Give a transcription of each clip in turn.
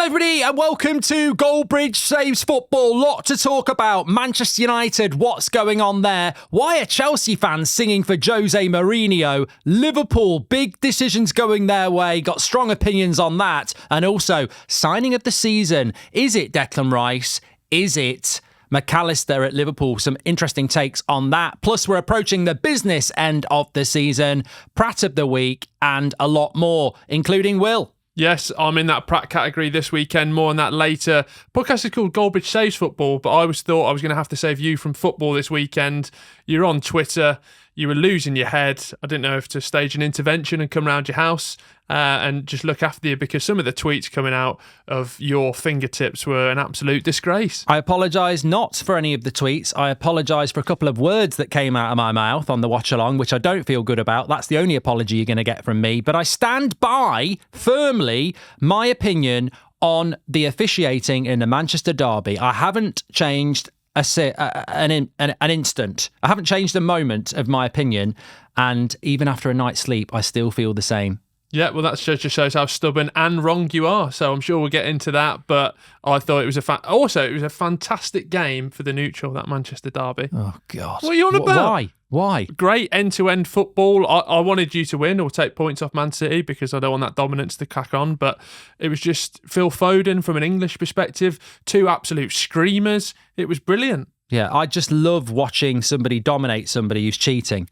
Hello everybody and welcome to Goldbridge Saves Football. Lot to talk about. Manchester United, what's going on there? Why are Chelsea fans singing for Jose Mourinho? Liverpool, big decisions going their way. Got strong opinions on that. And also, signing of the season. Is it Declan Rice? Is it McAllister at Liverpool? Some interesting takes on that. Plus, we're approaching the business end of the season. Pratt of the week and a lot more, including Will. Yes, I'm in that Pratt category this weekend. More on that later. Podcast is called Goldbridge Saves Football, but I always thought I was going to have to save you from football this weekend. You're on Twitter. You were losing your head. I didn't know if to stage an intervention and come round your house and just look after you, because some of the tweets coming out of your fingertips were an absolute disgrace. I apologise not for any of the tweets. I apologise for a couple of words that came out of my mouth on the watch along, which I don't feel good about. That's the only apology you're going to get from me. But I stand by firmly my opinion on the officiating in the Manchester derby. I haven't changed an instant. I haven't changed a moment of my opinion, and even after a night's sleep, I still feel the same. Yeah, well, that just shows how stubborn and wrong you are. So I'm sure we'll get into that. But I thought it was it was a fantastic game for the neutral, that Manchester derby. Oh God! What are you on about? Why? Great end-to-end football. I wanted you to win or take points off Man City because I don't want that dominance to crack on. But it was just Phil Foden from an English perspective. Two absolute screamers. It was brilliant. Yeah, I just love watching somebody dominate somebody who's cheating.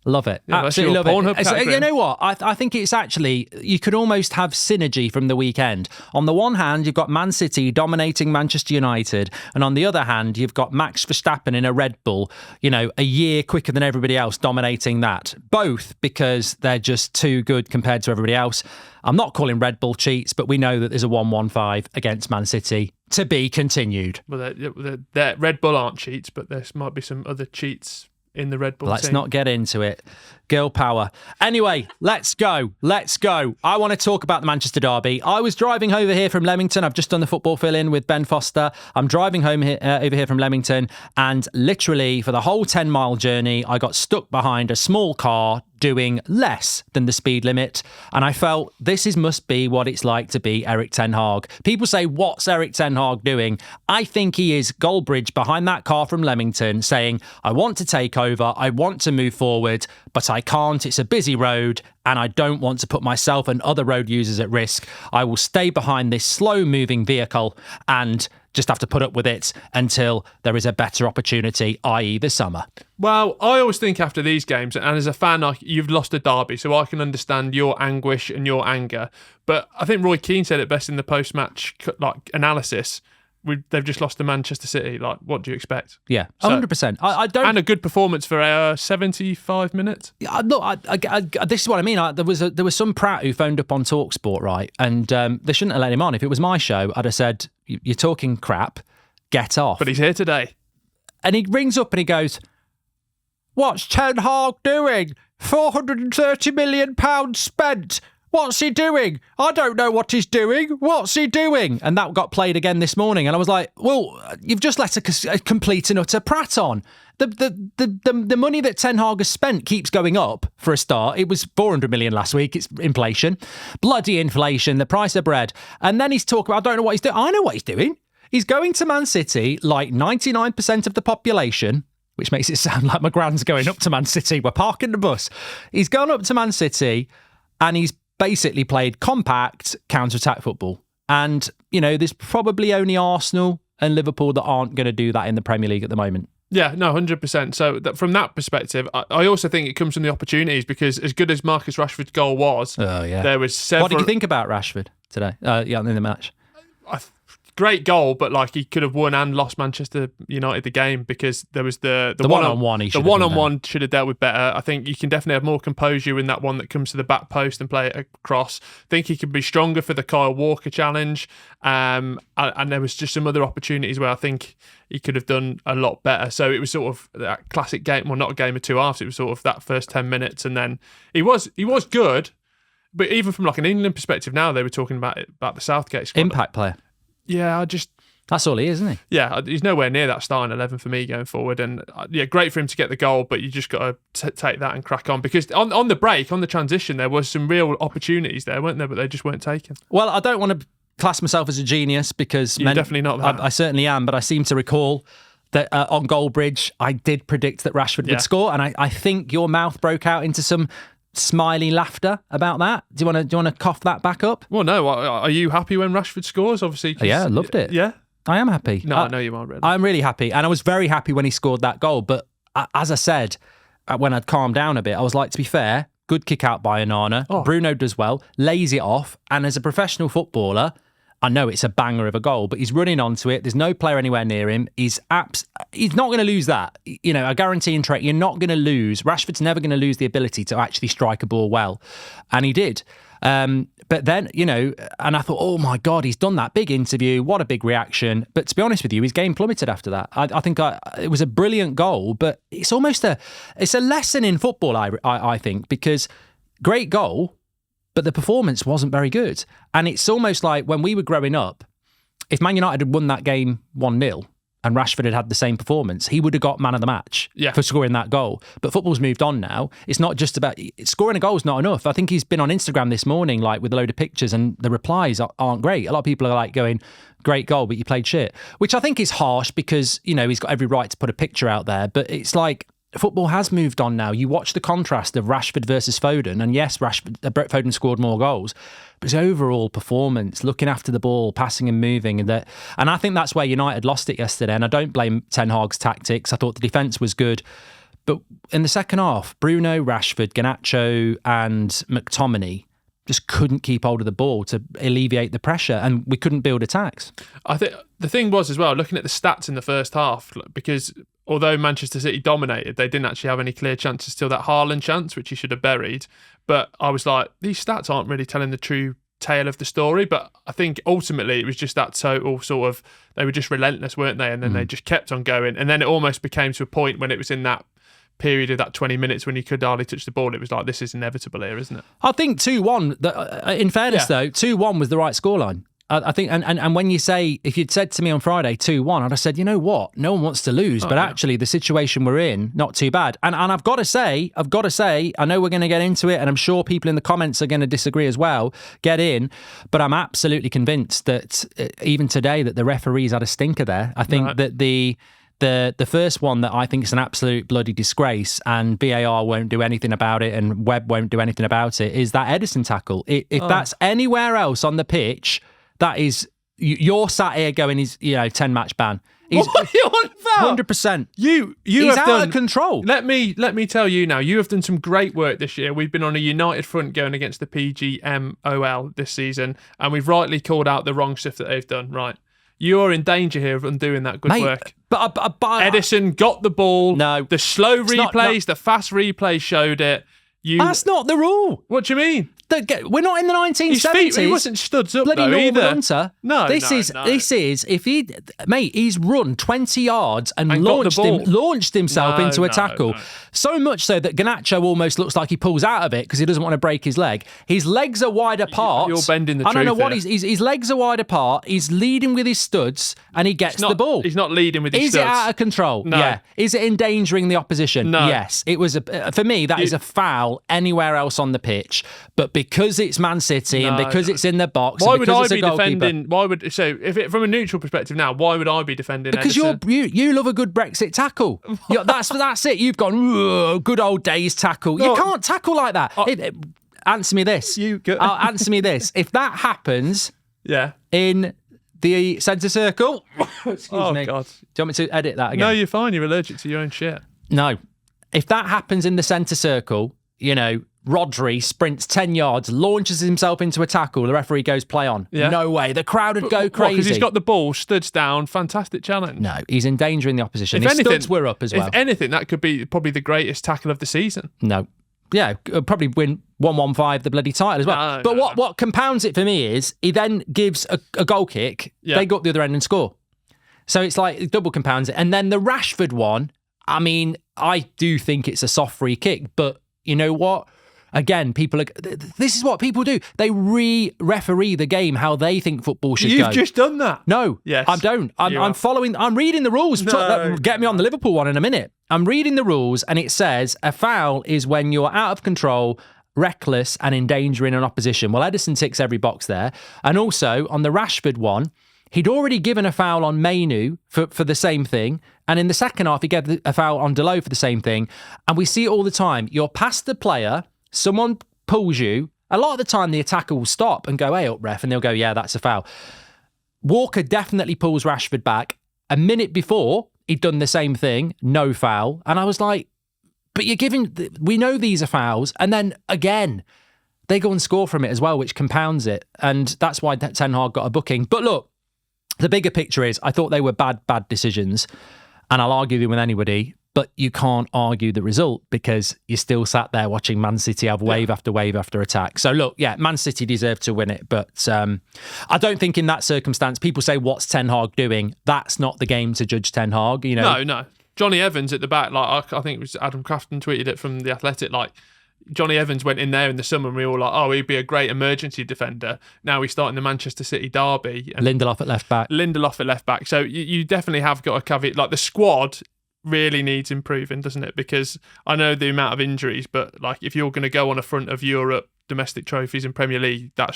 Love it. Yeah, absolutely love it. You know what? I I think it's actually, you could almost have synergy from the weekend. On the one hand, you've got Man City dominating Manchester United. And on the other hand, you've got Max Verstappen in a Red Bull, a year quicker than everybody else dominating that. Both because they're just too good compared to everybody else. I'm not calling Red Bull cheats, but we know that there's a 1-1-5 against Man City to be continued. Well, they're Red Bull aren't cheats, but there might be some other cheats in the Red Bull Let's team. not get into it. Girl power. Anyway, let's go. I want to talk about the Manchester derby. I was driving over here from Leamington. I've just done the football fill-in with Ben Foster. I'm driving home over here from Leamington, and literally for the whole 10-mile journey, I got stuck behind a small car doing less than the speed limit, and I felt must be what it's like to be Eric Ten Hag. People say, what's Eric Ten Hag doing? I think he is Goldbridge behind that car from Leamington saying, I want to take over, I want to move forward, but I can't. It's a busy road and I don't want to put myself and other road users at risk. I will stay behind this slow-moving vehicle and just have to put up with it until there is a better opportunity, i.e. the summer. Well, I always think after these games, and as a fan, you've lost a derby, so I can understand your anguish and your anger. But I think Roy Keane said it best in the post-match analysis. They've just lost to Manchester City. What do you expect? Yeah, 100%. I don't. And a good performance for 75 minutes. Look, this is what I mean. There was some prat who phoned up on TalkSport, right? And they shouldn't have let him on. If it was my show, I'd have said, "You're talking crap. Get off." But he's here today, and he rings up and he goes, "What's Ten Hag doing? £430 million spent. What's he doing? I don't know what he's doing. What's he doing?" And that got played again this morning. And I was like, well, you've just let a complete and utter prat on. The money that Ten Hag has spent keeps going up for a start. It was 400 million last week. It's inflation. Bloody inflation, the price of bread. And then he's talking about, I don't know what he's doing. I know what he's doing. He's going to Man City like 99% of the population, which makes it sound like my grand's going up to Man City. We're parking the bus. He's gone up to Man City and he's basically played compact counter-attack football. And, there's probably only Arsenal and Liverpool that aren't going to do that in the Premier League at the moment. Yeah, no, 100%. So from that perspective, I also think it comes from the opportunities, because as good as Marcus Rashford's goal was, there was several... What did you think about Rashford today? In the match? Great goal, but he could have won and lost Manchester United the game, because there was the one-on-one. The one-on-one should have dealt with better. I think you can definitely have more composure in that one that comes to the back post and play it across. I think he could be stronger for the Kyle Walker challenge, and there was just some other opportunities where I think he could have done a lot better. So it was sort of that classic game. Well, not a game of two halves. It was sort of that first 10 minutes, and then he was good. But even from an England perspective, now they were talking about the Southgate squad. Impact player. Yeah, that's all he is, isn't he? Yeah, he's nowhere near that starting 11 for me going forward. And great for him to get the goal, but you just got to take that and crack on. Because on the break, on the transition, there was some real opportunities there, weren't there? But they just weren't taken. Well, I don't want to class myself as a genius because You're definitely not that. I certainly am, but I seem to recall that on Goldbridge, I did predict that Rashford would score, and I think your mouth broke out into some smiley laughter about that. Do you want to cough that back up? Well, no. Are you happy when Rashford scores? Obviously. Yeah, I loved it. Yeah, I am happy. No, I know you are, really. I'm really happy, and I was very happy when he scored that goal. But as I said, when I'd calmed down a bit, I was like, to be fair, good kick out by Onana. Oh. Bruno does well, lays it off, and as a professional footballer, I know it's a banger of a goal, but he's running onto it. There's no player anywhere near him. He's not going to lose that. You know, I guarantee in Trek, you're not going to lose. Rashford's never going to lose the ability to actually strike a ball well. And he did. But then, you know, and I thought, oh my God, he's done that big interview. What a big reaction. But to be honest with you, his game plummeted after that. I think it was a brilliant goal, but it's almost a lesson in football, I think, because great goal, but the performance wasn't very good. And it's almost like when we were growing up, if Man United had won that game 1-0 and Rashford had the same performance, he would have got man of the match for scoring that goal. But football's moved on now. It's not just about... Scoring a goal is not enough. I think he's been on Instagram this morning like with a load of pictures and the replies aren't great. A lot of people are like going, great goal, but you played shit. Which I think is harsh because, you know, he's got every right to put a picture out there. But it's like... Football has moved on now. You watch the contrast of Rashford versus Foden, and yes, Foden scored more goals, but his overall performance, looking after the ball, passing and moving, and I think that's where United lost it yesterday. And I don't blame Ten Hag's tactics. I thought the defence was good, but in the second half, Bruno, Rashford, Garnacho, and McTominay just couldn't keep hold of the ball to alleviate the pressure, and we couldn't build attacks. I think the thing was as well, looking at the stats in the first half, because although Manchester City dominated, they didn't actually have any clear chances till that Haaland chance, which he should have buried. But I was like, these stats aren't really telling the true tale of the story. But I think ultimately it was just that total sort of, they were just relentless, weren't they? And then they just kept on going. And then it almost became to a point when it was in that period of that 20 minutes when you could hardly touch the ball, it was like, this is inevitable here, isn't it? I think 2-1, in fairness though, 2-1 was the right scoreline. I think, and when you say, if you'd said to me on Friday 2-1, I'd have said, you know what, no one wants to lose, but actually the situation we're in, not too bad. And I've got to say, I know we're going to get into it, and I'm sure people in the comments are going to disagree as well, get in, but I'm absolutely convinced that even today that the referees had a stinker there. I think that the first one that I think is an absolute bloody disgrace, and VAR won't do anything about it and Webb won't do anything about it, is that Edison tackle. If that's anywhere else on the pitch, that is, you're sat here going, he's 10-match ban. What are you on about? 100%. He's out of control. Let me tell you now, you have done some great work this year. We've been on a united front going against the PGMOL this season, and we've rightly called out the wrong stuff that they've done, right? You're in danger here of undoing that good work. But Edison got the ball. No. The slow replays, the fast replays showed it. That's not the rule. What do you mean? We're not in the 1970s. His feet, he wasn't stood up bloody though either. Hunter. No, this is if he's run 20 yards and launched himself into a tackle. So much so that Garnacho almost looks like he pulls out of it because he doesn't want to break his leg. His legs are wide apart. You're bending the truth. I don't know what his legs are wide apart. He's leading with his studs and he gets the ball. He's not leading with his studs. Is it out of control? No. Yeah. Is it endangering the opposition? No. Yes. It was for me that is a foul anywhere else on the pitch, but because it's Man City and because it's in the box, why and would I be defending? From a neutral perspective now, why would I be defending? Because Edison? you love a good Brexit tackle. That's it. You've gone good old days tackle. You can't tackle like that. Answer me this. Answer me this. If that happens, in the centre circle, excuse me. God. Do you want me to edit that again? No, you're fine. You're allergic to your own shit. No, if that happens in the centre circle, Rodri sprints 10 yards, launches himself into a tackle, the referee goes play on. Yeah. No way. The crowd would go crazy. Because he's got the ball, studs down, fantastic challenge. No, he's endangering the opposition. His studs were up as well. If anything, that could be probably the greatest tackle of the season. No. Yeah, probably win 1-1-5 the bloody title as well. What compounds it for me is he then gives a goal kick, they go up the other end and score. So it's like it double compounds it. And then the Rashford one, I mean, I do think it's a soft free kick, but you know what? Again, this is what people do. They referee the game how they think football should go. You've just done that. No, yes, I don't. I'm reading the rules. No. Get me on the Liverpool one in a minute. I'm reading the rules and it says a foul is when you're out of control reckless and endangering an opposition. Well, Ederson ticks every box there. And also, on the Rashford one, he'd already given a foul on Mainu for the same thing. And in the second half, he gave a foul on Delo for the same thing. And we see it all the time. You're past the player, someone pulls you. A lot of the time, the attacker will stop and go, hey, up, ref. And they'll go, yeah, that's a foul. Walker definitely pulls Rashford back. A minute before, he'd done the same thing, no foul. And I was like, but you're giving, we know these are fouls. And then again, they go and score from it as well, which compounds it. And that's why Ten Hag got a booking. But look, the bigger picture is I thought they were bad decisions. And I'll argue them with anybody, but you can't argue the result because you still sat there watching Man City have wave after wave after attack. So look, yeah, Man City deserved to win it. But I don't think in that circumstance, people say, what's Ten Hag doing? That's not the game to judge Ten Hag. You know? No. Johnny Evans at the back, like I think it was Adam Crafton tweeted it from The Athletic, like Johnny Evans went in there in the summer and we were all like, oh, he'd be a great emergency defender. Now he's starting the Manchester City derby. And Lindelof at left back. So you definitely have got a caveat. Like the squad really needs improving, doesn't it? Because I know the amount of injuries, but like if you're going to go on a front of Europe, domestic trophies and Premier League, that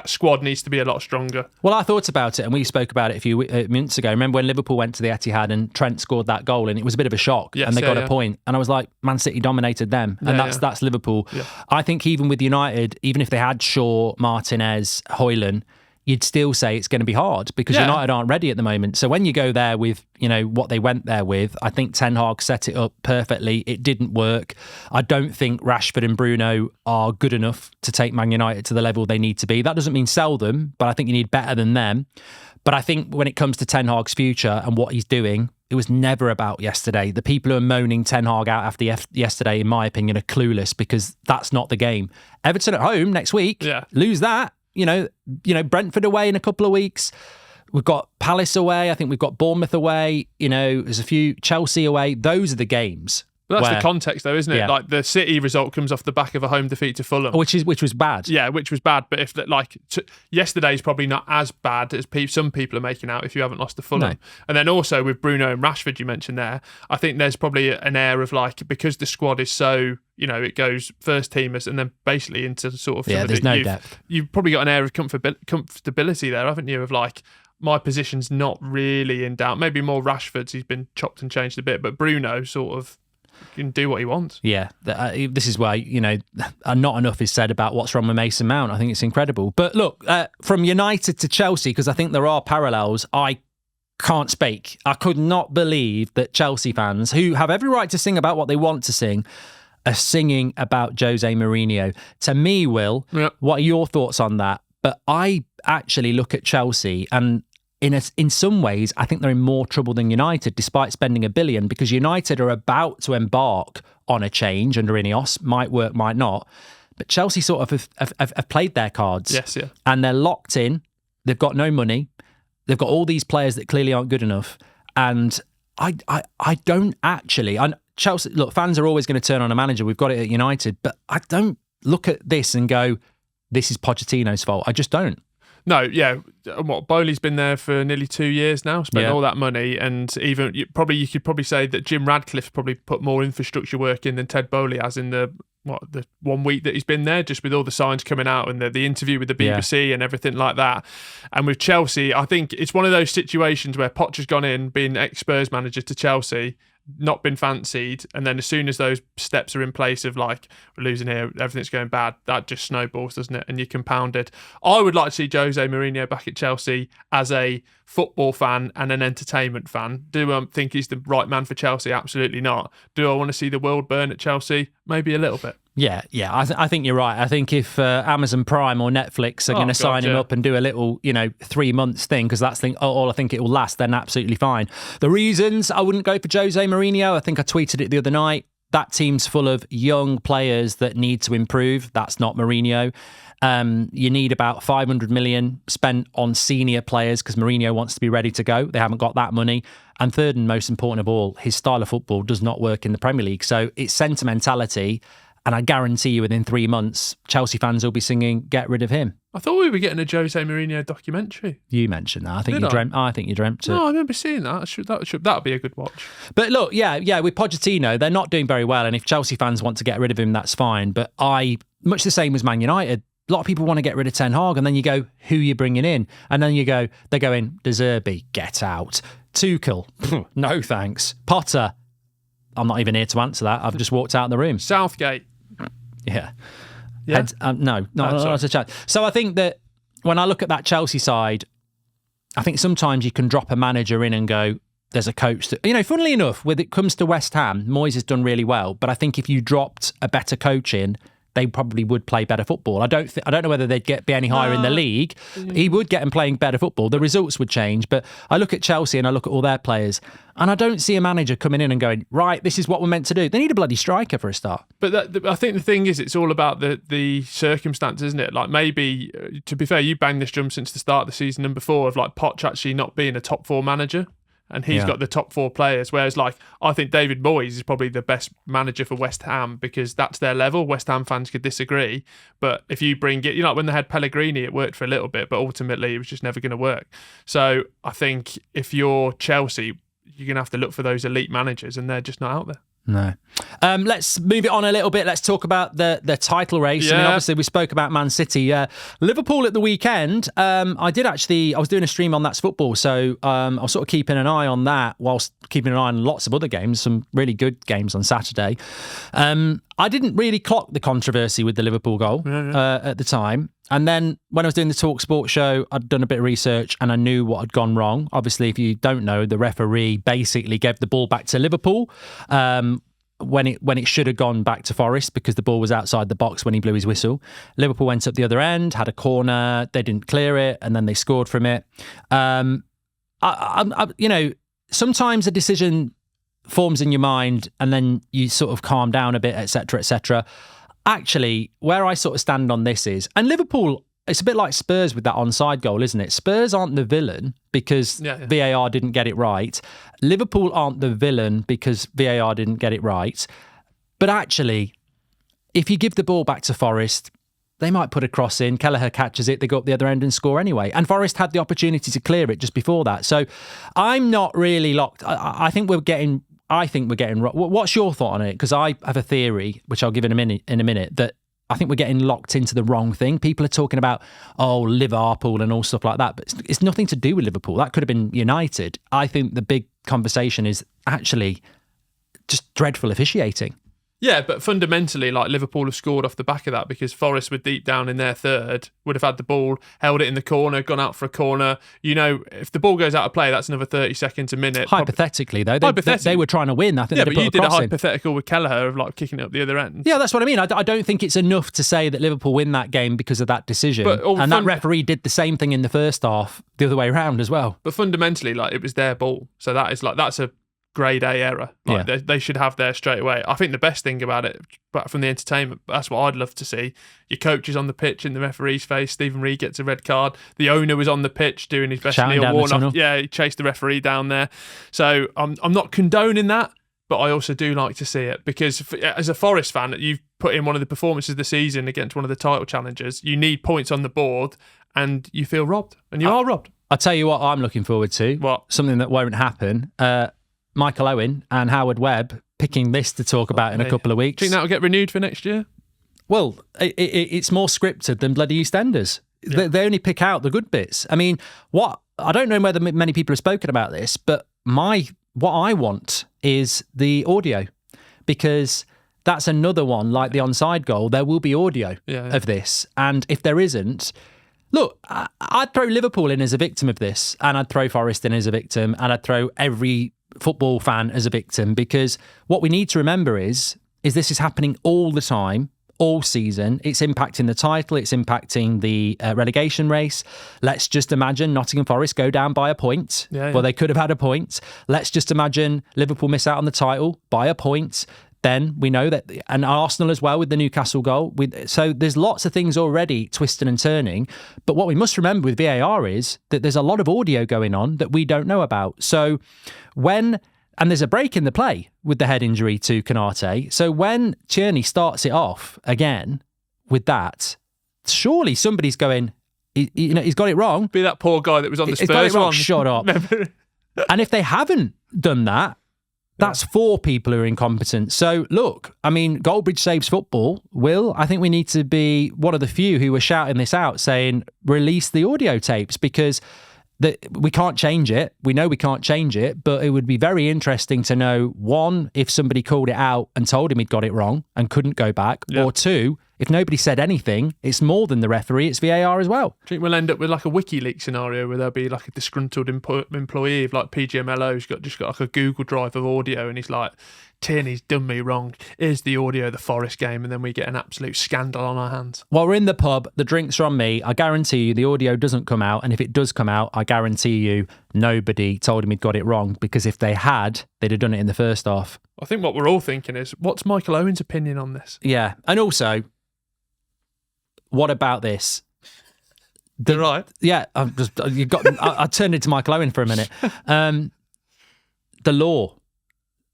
squad needs to be a lot stronger. Well, I thought about it and we spoke about it a few minutes ago. Remember when Liverpool went to the Etihad and Trent scored that goal and it was a bit of a shock and they got a point. And I was like, Man City dominated them and that's Liverpool. Yeah. I think even with United, even if they had Shaw, Martinez, Højlund, you'd still say it's going to be hard because United aren't ready at the moment. So when you go there with, you know, what they went there with, I think Ten Hag set it up perfectly. It didn't work. I don't think Rashford and Bruno are good enough to take Man United to the level they need to be. That doesn't mean sell them, but I think you need better than them. But I think when it comes to Ten Hag's future and what he's doing, it was never about yesterday. The people who are moaning Ten Hag out after yesterday, in my opinion, are clueless because that's not the game. Everton at home next week, lose that. You know, Brentford away in a couple of weeks. We've got Palace away. I think we've got Bournemouth away. You know, there's a few Chelsea away. Those are the games. Well, that's the context, though, isn't it? Yeah. Like the City result comes off the back of a home defeat to Fulham, which was bad. Yeah, which was bad. But if yesterday's probably not as bad as some people are making out if you haven't lost to Fulham. No. And then also with Bruno and Rashford, you mentioned there, I think there's probably an air of like because the squad is so, you know, it goes first teamers and then basically into sort of there's no depth. You've probably got an air of comfortability there, haven't you? Of like, my position's not really in doubt. Maybe more Rashford's. He's been chopped and changed a bit, but Bruno sort of can do what he wants. Yeah, this is why, you know, not enough is said about what's wrong with Mason Mount. I think it's incredible. But look, from United to Chelsea, because I think there are parallels, I can't speak. I could not believe that Chelsea fans, who have every right to sing about what they want to sing, are singing about Jose Mourinho. To me, Will, what are your thoughts on that? But I actually look at Chelsea and in some ways, I think they're in more trouble than United, despite spending $1 billion, because United are about to embark on a change under Ineos. Might work, might not. But Chelsea sort of have played their cards. Yes, yeah. And they're locked in. They've got no money. They've got all these players that clearly aren't good enough. And I don't actually... Chelsea, look, fans are always going to turn on a manager. We've got it at United. But I don't look at this and go, this is Pochettino's fault. I just don't. No, yeah. What, Bowley's been there for nearly 2 years now, spent all that money, and even you could probably say that Jim Radcliffe's probably put more infrastructure work in than Ted Bowley has in the 1 week that he's been there, just with all the signs coming out and the interview with the BBC and everything like that. And with Chelsea, I think it's one of those situations where Poch has gone in, being ex-Spurs manager to Chelsea, not been fancied, and then as soon as those steps are in place of like, we're losing here, everything's going bad, that just snowballs, doesn't it? And you compound it. I would like to see Jose Mourinho back at Chelsea as a football fan and an entertainment fan. Do I think he's the right man for Chelsea? Absolutely not. Do I want to see the world burn at Chelsea? Maybe a little bit. Yeah. I think you're right. I think if Amazon Prime or Netflix are going to sign him up and do a little, 3 months thing, because that's all I think it will last, then absolutely fine. The reasons I wouldn't go for Jose Mourinho, I think I tweeted it the other night. That team's full of young players that need to improve. That's not Mourinho. You need about 500 million spent on senior players because Mourinho wants to be ready to go. They haven't got that money. And third and most important of all, his style of football does not work in the Premier League. So it's sentimentality. And I guarantee you within 3 months, Chelsea fans will be singing, get rid of him. I thought we were getting a Jose Mourinho documentary. You mentioned that. I think you dreamt it. No, I remember seeing that. That'll be a good watch. But look, with Pochettino, they're not doing very well. And if Chelsea fans want to get rid of him, that's fine. But I much the same as Man United. A lot of people want to get rid of Ten Hag, and then you go, who are you bringing in? And then you go, they're going, De Zerbi, get out. Tuchel, no thanks. Potter, I'm not even here to answer that. I've just walked out of the room. Southgate. Yeah. Yeah? Not a chat. So I think that when I look at that Chelsea side, I think sometimes you can drop a manager in and go, there's a coach that, funnily enough, when it comes to West Ham, Moyes has done really well. But I think if you dropped a better coach in, they probably would play better football. I don't know whether they'd be any higher in the league. He would get them playing better football. The results would change. But I look at Chelsea and I look at all their players, and I don't see a manager coming in and going, right, this is what we're meant to do. They need a bloody striker for a start. But I think the thing is, it's all about the circumstances, isn't it? Like, maybe, to be fair, you banged this drum since the start of the season number 4 of like Poch actually not being a top 4 manager. And he's got the top 4 players. Whereas, like, I think David Moyes is probably the best manager for West Ham because that's their level. West Ham fans could disagree. But if you bring it, like when they had Pellegrini, it worked for a little bit, but ultimately it was just never going to work. So I think if you're Chelsea, you're going to have to look for those elite managers, and they're just not out there. No. Let's move it on a little bit. Let's talk about the title race. Yeah. I mean, obviously, we spoke about Man City. Liverpool at the weekend. I was doing a stream on That's Football, so I was sort of keeping an eye on that whilst keeping an eye on lots of other games, some really good games on Saturday. I didn't really clock the controversy with the Liverpool goal at the time. And then when I was doing the Talk Sport show, I'd done a bit of research and I knew what had gone wrong. Obviously, if you don't know, the referee basically gave the ball back to Liverpool when it should have gone back to Forest because the ball was outside the box when he blew his whistle. Liverpool went up the other end, had a corner, they didn't clear it, and then they scored from it. Sometimes a decision forms in your mind and then you sort of calm down a bit, etc., etc. Actually, where I sort of stand on this is, and Liverpool, it's a bit like Spurs with that onside goal, isn't it? Spurs aren't the villain because VAR didn't get it right. Liverpool aren't the villain because VAR didn't get it right. But actually, if you give the ball back to Forest, they might put a cross in, Kelleher catches it, they go up the other end and score anyway. And Forest had the opportunity to clear it just before that. So I'm not really locked. I think we're getting what's your thought on it? Because I have a theory, which I'll give in a minute, that I think we're getting locked into the wrong thing. People are talking about, Liverpool and all stuff like that, but it's nothing to do with Liverpool. That could have been United. I think the big conversation is actually just dreadful officiating. Yeah, but fundamentally, like, Liverpool have scored off the back of that because Forest were deep down in their third, would have had the ball, held it in the corner, gone out for a corner. If the ball goes out of play, that's another 30 seconds, a minute. Hypothetically, though, they were trying to win. I think but you did a hypothetical with Kelleher of like kicking it up the other end. Yeah, that's what I mean. I don't think it's enough to say that Liverpool win that game because of that decision. That referee did the same thing in the first half, the other way around as well. But fundamentally, like, it was their ball. So that's a grade A error. Like, they should have theirs straight away. I think the best thing about it, but from the entertainment, that's what I'd love to see. Your coach is on the pitch in the referee's face. Stephen Reid gets a red card. The owner was on the pitch doing his best. Neil Warnock, he chased the referee down there. So I'm not condoning that, but I also do like to see it because as a Forest fan, you've put in one of the performances of the season against one of the title challengers. You need points on the board, and you feel robbed, and you are robbed. I'll tell you what I'm looking forward to. What? Something that won't happen. Michael Owen and Howard Webb picking this to talk about in a couple of weeks. Do you think that'll get renewed for next year? Well, it's more scripted than bloody EastEnders. Yeah. They only pick out the good bits. I mean, I don't know whether many people have spoken about this, but what I want is the audio, because that's another one, like the onside goal. There will be audio of this, and if there isn't, look, I'd throw Liverpool in as a victim of this, and I'd throw Forest in as a victim, and I'd throw every football fan as a victim, because what we need to remember is this is happening all the time, all season. It's impacting the title, it's impacting the relegation race. Let's just imagine Nottingham Forest go down by a point. Well, they could have had a point. Let's just imagine Liverpool miss out on the title by a point. Then we know that, and Arsenal as well with the Newcastle goal. So there's lots of things already twisting and turning. But what we must remember with VAR is that there's a lot of audio going on that we don't know about. So and there's a break in the play with the head injury to Konate. So when Tierney starts it off again with that, surely somebody's going, he's got it wrong. Be that poor guy that was on the Spurs got it wrong. one. Shut up. And if they haven't done that, That's 4 people who are incompetent. So, look, I mean, Goldbridge saves football. Will, I think we need to be one of the few who were shouting this out, saying, release the audio tapes, because we can't change it. We know we can't change it, but it would be very interesting to know, 1, if somebody called it out and told him he'd got it wrong and couldn't go back, or 2, if nobody said anything, it's more than the referee, it's VAR as well. I think we'll end up with like a WikiLeaks scenario where there'll be like a disgruntled employee of like PGMLO who's just got like a Google Drive of audio, and he's like, Tierney's done me wrong. Here's the audio of the Forest game, and then we get an absolute scandal on our hands. While we're in the pub, the drinks are on me. I guarantee you the audio doesn't come out, and if it does come out, I guarantee you nobody told him he'd got it wrong, because if they had, they'd have done it in the first half. I think what we're all thinking is, what's Michael Owen's opinion on this? Yeah, and also, what about this? Right. Yeah, I turned into Michael Owen for a minute. The law.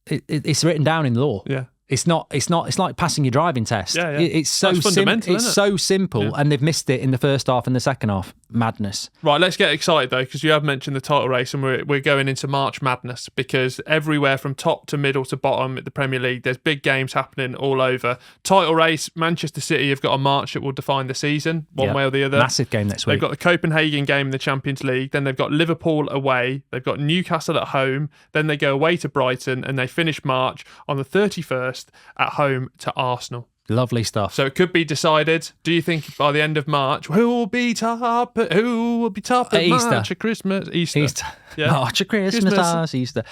It's written down in law. Yeah. It's like passing your driving test. Yeah, yeah. It's so fundamental. It's so simple, and they've missed it in the first half and the second half. Madness. Right, let's get excited though, because you have mentioned the title race, and we're going into March madness, because everywhere from top to middle to bottom at the Premier League, there's big games happening all over. Title race, Manchester City have got a March that will define the season, one way or the other. Massive game next week. They've got the Copenhagen game in the Champions League, then they've got Liverpool away, they've got Newcastle at home, then they go away to Brighton, and they finish March on the 31st at home to Arsenal. Lovely stuff. So it could be decided. Do you think by the end of March, who will be top at Easter. March at Christmas? Easter. Yeah. March at Christmas. Easter.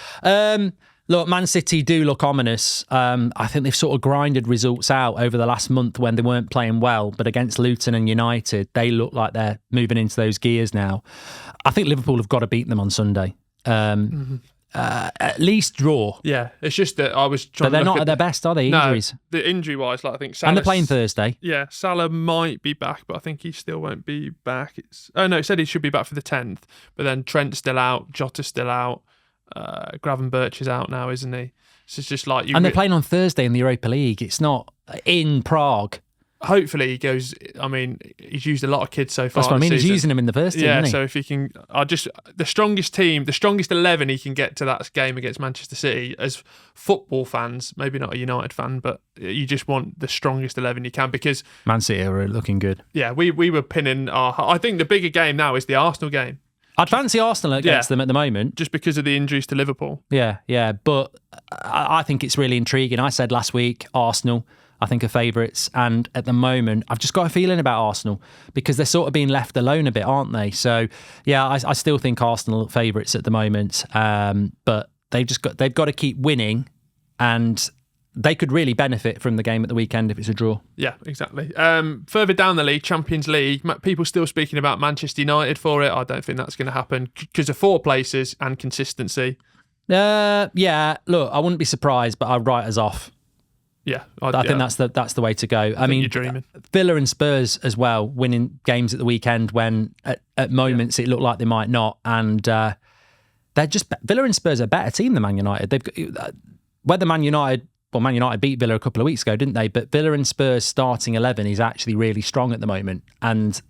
Look, Man City do look ominous. I think they've sort of grinded results out over the last month when they weren't playing well, but against Luton and United, they look like they're moving into those gears now. I think Liverpool have got to beat them on Sunday. At least draw. Yeah, it's just that I was trying. But they're not at their best, are they? Injuries. No, the injury-wise, like I think Salah, and they're playing Thursday. Yeah, Salah might be back, but I think he still won't be back. He said he should be back for the 10th, but then Trent's still out, Jota's still out, Gravenberch is out now, isn't he? So it's just like they're playing on Thursday in the Europa League. It's not in Prague. Hopefully he goes. I mean, he's used a lot of kids so far. That's what I mean. He's using them in the first team. Yeah. Isn't he? So if he can, the strongest team, the strongest 11 he can get to that game against Manchester City. As football fans, maybe not a United fan, but you just want the strongest 11 you can, because Man City are looking good. Yeah, we were pinning our. I think the bigger game now is the Arsenal game. I'd fancy Arsenal against them at the moment, just because of the injuries to Liverpool. Yeah. But I think it's really intriguing. I said last week, Arsenal, I think, are favourites. And at the moment, I've just got a feeling about Arsenal, because they're sort of being left alone a bit, aren't they? So, yeah, I still think Arsenal are favourites at the moment. But they've got to keep winning, and they could really benefit from the game at the weekend if it's a draw. Yeah, exactly. Further down the league, Champions League, people still speaking about Manchester United for it. I don't think that's going to happen because of 4 places and consistency. Yeah, look, I wouldn't be surprised, but I'd write us off. Yeah, I think that's the way to go. I mean, you're dreaming. Villa and Spurs as well, winning games at the weekend when at moments it looked like they might not, and they're just Villa and Spurs are a better team than Man United. They've whether Man United beat Villa a couple of weeks ago, didn't they? But Villa and Spurs starting 11 is actually really strong at the moment, and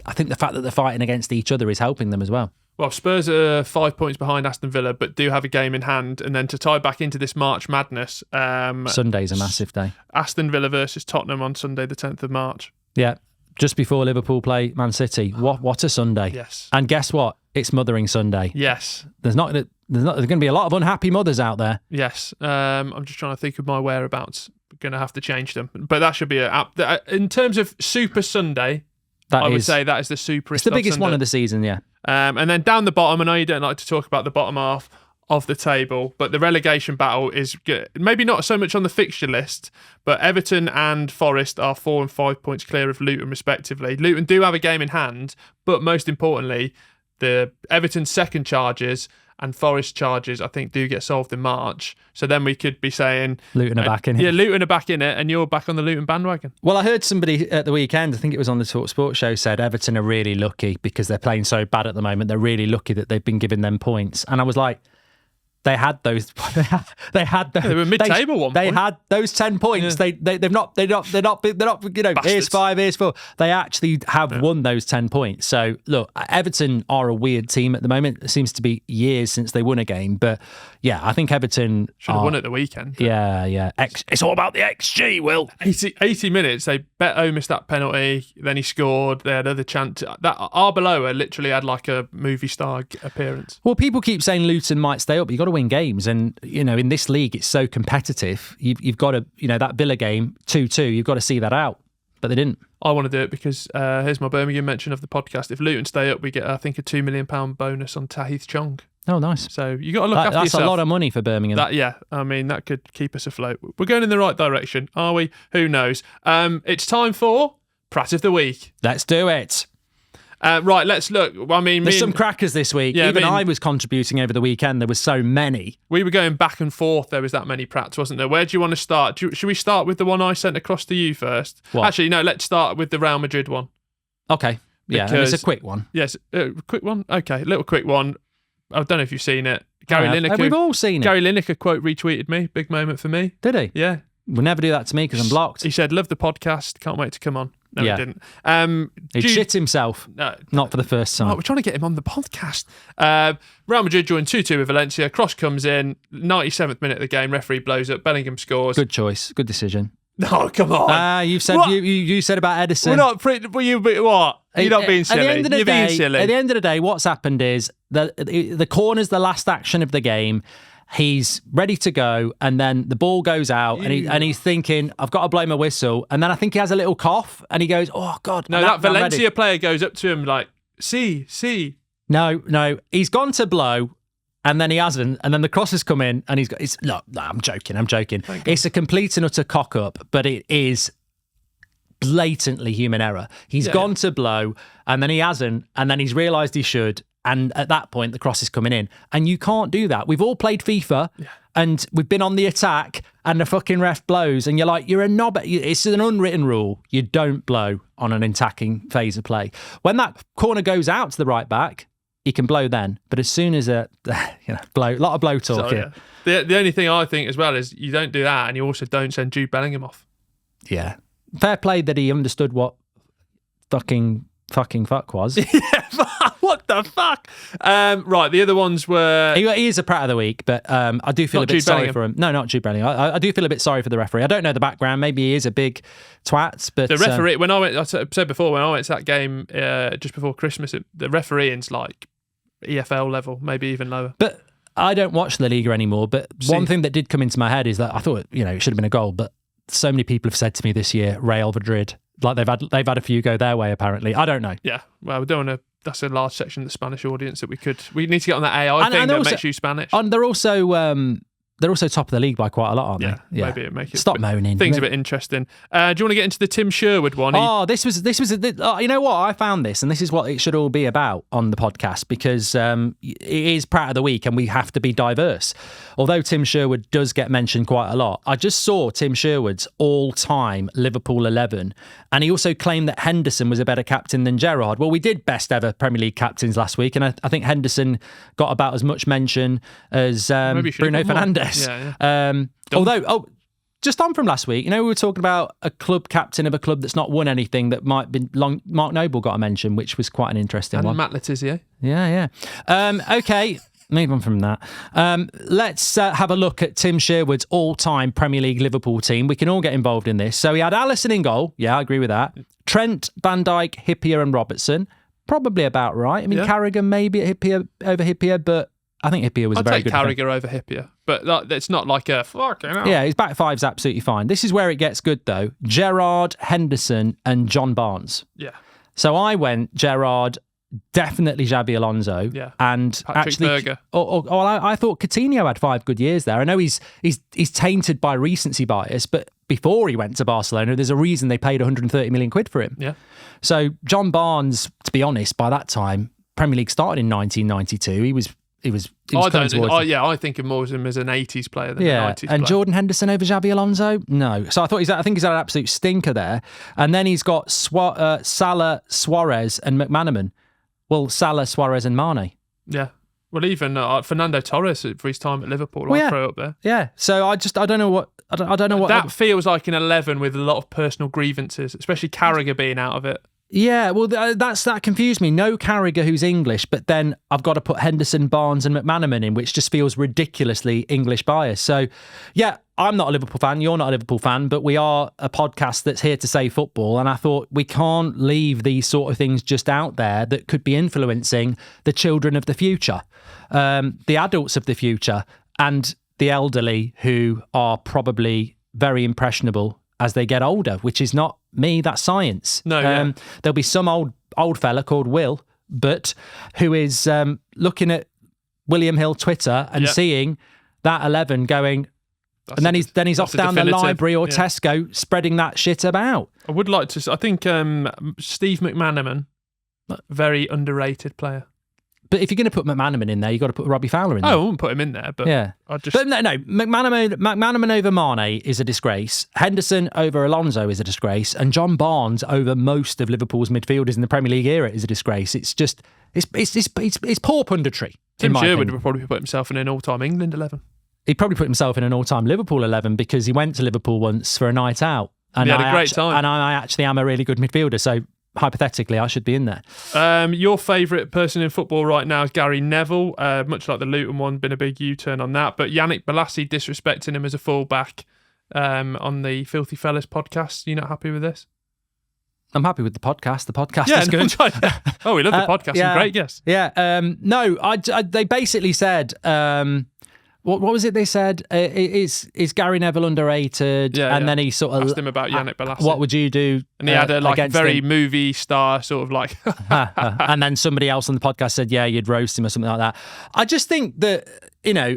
I think the fact that they're fighting against each other is helping them as well. Well, Spurs are 5 points behind Aston Villa, but do have a game in hand. And then to tie back into this March madness, Sunday's a massive day. Aston Villa versus Tottenham on Sunday, the 10th of March. Yeah, just before Liverpool play Man City. What a Sunday! Yes. And guess what? It's Mothering Sunday. Yes. There's going to be a lot of unhappy mothers out there. Yes. I'm just trying to think of my whereabouts. Going to have to change them, but that should be in terms of Super Sunday. I would say that is the super. It's the biggest one of the season, yeah. And then down the bottom, I know you don't like to talk about the bottom half of the table, but the relegation battle is maybe not so much on the fixture list, but Everton and Forest are 4 and 5 points clear of Luton, respectively. Luton do have a game in hand, but most importantly, the Everton second charges and Forest charges, I think, do get solved in March. So then we could be saying Luton are back in it. Yeah, Luton are back in it, and you're back on the Luton bandwagon. Well, I heard somebody at the weekend, I think it was on the Talk Sport show, said Everton are really lucky because they're playing so bad at the moment. They're really lucky that they've been giving them points. And I was like, they had those. They were mid-table one They point. had those 10 points. Yeah. They're not. Here's 5, here's 4. They actually have won those 10 points. So look, Everton are a weird team at the moment. It seems to be years since they won a game, but yeah, I think Everton should have won at the weekend. Yeah. It's all about the XG. Will 80 minutes. They Beto missed that penalty. Then he scored. They had other chance. That Arbeloa literally had like a movie star appearance. Well, people keep saying Luton might stay up, but you've got to win games. And, in this league, it's so competitive. You've got to, that Villa game, 2-2, you've got to see that out. But they didn't. I want to do it because here's my Birmingham mention of the podcast. If Luton stay up, we get, I think, a £2 million bonus on Tahith Chong. Oh, nice. So you got to look after that's yourself. That's a lot of money for Birmingham. That could keep us afloat. We're going in the right direction, are we? Who knows? It's time for Prat of the Week. Let's do it. Right, let's look. There's some crackers this week. Yeah, Even I was contributing over the weekend. There was so many. We were going back and forth. There was that many Prats, wasn't there? Where do you want to start? Should we start with the one I sent across to you first? What? Actually, no, let's start with the Real Madrid one. Okay. Yeah, and it's a quick one. Yes, quick one? Okay, little quick one. I don't know if you've seen it. Gary Lineker. We've all seen it. Gary Lineker quote retweeted me. Big moment for me. Did he? Yeah. We'll never do that to me because I'm blocked. He said, love the podcast. Can't wait to come on. No, Yeah. he didn't. He shit himself. No. Not for the first time. Oh, we're trying to get him on the podcast. Real Madrid joined 2-2 with Valencia. Cross comes in. 97th minute of the game. Referee blows up. Bellingham scores. Good choice. Good decision. No, come on. You said What? you said about Edison. We're not. What? You're not being silly. At the end of the You're day, being silly. At the end of the day, what's happened is the corner's the last action of the game. He's ready to go, and then the ball goes out, and he's thinking, "I've got to blow my whistle." And then I think he has a little cough, and he goes, "Oh God!" No, that Valencia player goes up to him like, "See." No, he's gone to blow, and then he hasn't, and then the cross has come in, and he's got. No, I'm joking. It's a complete and utter cock up, but it is blatantly human error. He's gone to blow, and then he hasn't, and then he's realised he should. And at that point, the cross is coming in. And you can't do that. We've all played FIFA and we've been on the attack and the fucking ref blows and you're like, you're a knob. It's an unwritten rule. You don't blow on an attacking phase of play. When that corner goes out to the right back, he can blow then. But as soon as a lot of blow talk here. The only thing I think as well is you don't do that and you also don't send Jude Bellingham off. Yeah. Fair play that he understood what fucking fuck was. What the fuck? Right, the other ones were... He is a Prat of the Week, but I do feel a bit sorry for him. No, not Jude Bellingham. I do feel a bit sorry for the referee. I don't know the background. Maybe he is a big twat, but... The referee, I said before, when I went to that game just before Christmas, the refereeing's like EFL level, maybe even lower. But I don't watch La Liga anymore, but one thing that did come into my head is that I thought, it should have been a goal, but so many people have said to me this year, Real Madrid, like they've had a few go their way, apparently. I don't know. Yeah, well, we don't want to... That's a large section of the Spanish audience that we need to get on that AI thing that makes you Spanish. And they're also top of the league by quite a lot, aren't they? Yeah, maybe it make it. Stop moaning. Things a bit interesting. Do you want to get into the Tim Sherwood one? This was. You know what? I found this, and this is what it should all be about on the podcast because it is Prat of the Week, and we have to be diverse. Although Tim Sherwood does get mentioned quite a lot, I just saw Tim Sherwood's all-time Liverpool 11, and he also claimed that Henderson was a better captain than Gerrard. Well, we did best ever Premier League captains last week, and I think Henderson got about as much mention as Bruno Fernandes. Yeah. Although, just on from last week, we were talking about a club captain of a club that's not won anything that might be long. Mark Noble got a mention, which was quite an interesting one. And Matt Letizia. Yeah. Okay. Move on from that. Let's have a look at Tim Sherwood's all-time Premier League Liverpool team. We can all get involved in this. So he had Alisson in goal. Yeah, I agree with that. Trent, Van Dijk, Hippier and Robertson. Probably about right. I mean, Carragher maybe over Hippier, but I think Hippier was a very good I'd take Carragher over Hippier, but it's not like a fucking hell. Yeah, his back five's absolutely fine. This is where it gets good, though. Gerrard, Henderson and John Barnes. Yeah. So I went Gerrard, definitely Xabi Alonso, and Patrick Berger. I thought Coutinho had 5 good years there. I know he's tainted by recency bias, but before he went to Barcelona, there's a reason they paid 130 million quid for him. Yeah. So John Barnes, to be honest, by that time, Premier League started in 1992. He was I think of more of him as an 80s player than an 90s player. And Jordan Henderson over Xabi Alonso? No. So I think he's had an absolute stinker there. And then he's got Salah, Suarez and McManaman. Well, Salah, Suarez and Mane. Yeah. Well, even Fernando Torres for his time at Liverpool, I'll throw up there. Yeah. So I don't know what that feels like an 11 with a lot of personal grievances, especially Carragher being out of it. Yeah, well, that confused me. No Carragher, who's English, but then I've got to put Henderson, Barnes and McManaman in, which just feels ridiculously English bias. So, yeah, I'm not a Liverpool fan. You're not a Liverpool fan, but we are a podcast that's here to say football. And I thought we can't leave these sort of things just out there that could be influencing the children of the future, the adults of the future, and the elderly who are probably very impressionable as they get older, which is not me, that's science. No, there'll be some old fella called Will, but who is looking at William Hill Twitter and seeing that 11 going, and then he's off down the library or Tesco spreading that shit about. I would like to. I think Steve McManaman, very underrated player. But if you're going to put McManaman in there, you've got to put Robbie Fowler in there. I wouldn't put him in there, but yeah. But no, McManaman over Mane is a disgrace. Henderson over Alonso is a disgrace. And John Barnes over most of Liverpool's midfielders in the Premier League era is a disgrace. It's just, it's poor punditry. Tim Sherwood would probably put himself in an all-time England 11. He'd probably put himself in an all-time Liverpool 11 because he went to Liverpool once for a night out. And he had a great time. And I actually am a really good midfielder, so hypothetically, I should be in there. Your favourite person in football right now is Gary Neville, much like the Luton one, been a big U-turn on that. But Yannick Bolasie disrespecting him as a fullback on the Filthy Fellas podcast. You not happy with this? I'm happy with the podcast. The podcast is good. Oh, we love the podcast. Yeah. Great guests. Yeah. No, they basically said... What was it they said? Is Gary Neville underrated? Yeah, and then he sort of asked him about Yannick Bolasie. What would you do? And he had a very movie star sort of like. And then somebody else on the podcast said, yeah, you'd roast him or something like that. I just think that,